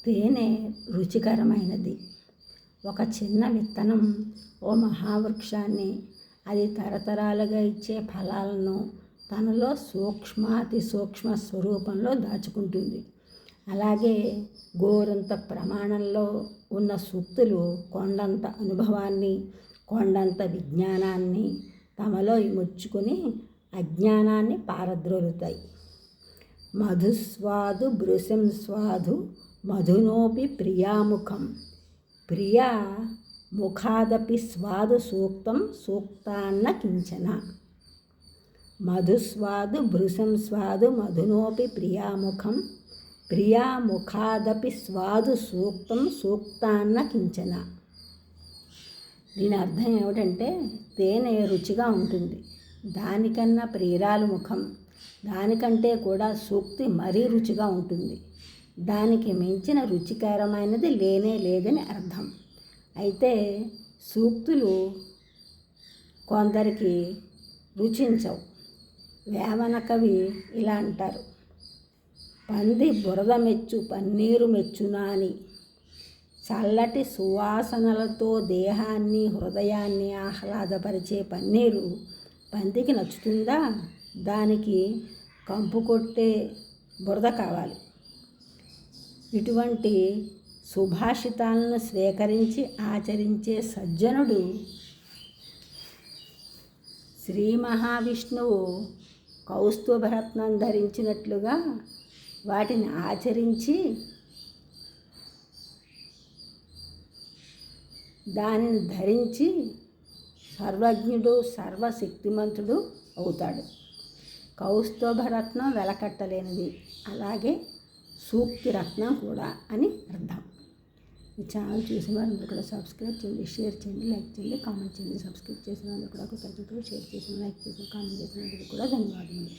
తేనె రుచికరమైనది. ఒక చిన్న విత్తనం ఓ మహావృక్షాన్ని, అది తరతరాలుగా ఇచ్చే ఫలాలను తనలో సూక్ష్మాతి సూక్ష్మ స్వరూపంలో దాచుకుంటుంది. అలాగే గోరంత ప్రమాణంలో ఉన్న సూక్తులు కొండంత అనుభవాన్ని, కొండంత విజ్ఞానాన్ని తమలో ఇముడ్చుకొని అజ్ఞానాన్ని పారద్రోలుతాయి. మధుస్వాదు భృశం స్వాదు మధునోపి ప్రియాముఖం, ప్రియా ముఖాదపి స్వాదు సూక్తం సూక్తాన్న కించన. మధుస్వాదు భృశం స్వాదు మధునోపి ప్రియాముఖం, ప్రియాముఖాదపి స్వాదు సూక్తం సూక్తాన్న కించన. దీని అర్థం ఏమిటంటే, తేనె రుచిగా ఉంటుంది, దానికన్నా ప్రియురాలు ముఖం, దానికంటే కూడా సూక్తి మరీ రుచిగా ఉంటుంది, దానికి మించిన రుచికరమైనది లేనే లేదని అర్థం. అయితే సూక్తులు కొందరికి రుచించవు. వేమన కవి ఇలా అంటారు: పంది బురద మెచ్చు పన్నీరు మెచ్చునా అని. చల్లటి సువాసనలతో దేహాన్ని హృదయాన్ని ఆహ్లాదపరిచే పన్నీరు పందికి నచ్చుతుందా? దానికి కంపు కొట్టే బురద కావాలి. ఇటువంటి సుభాషితాలను స్వీకరించి ఆచరించే సజ్జనుడు శ్రీ మహావిష్ణువు కౌస్తుభరత్నం ధరించినట్లుగా వాటిని ఆచరించి దానిని ధరించి సర్వజ్ఞుడు సర్వశక్తిమంతుడు అవుతాడు. కౌస్తుభరత్నం వెలకట్టలేనిది, అలాగే సూక్తి రత్నం కూడా అని అర్థం. ఈ ఛానల్ చూసిన వారందరూ కూడా సబ్స్క్రైబ్ చేయండి, షేర్ చేయండి, లైక్ చేయండి, కామెంట్ చేయండి. సబ్స్క్రైబ్ చేసిన వారందరూ కూడా కృతజ్ఞతలు, షేర్ చేసిన, లైక్ చేసిన, కామెంట్ చేసినందుకు కూడా ధన్యవాదములు.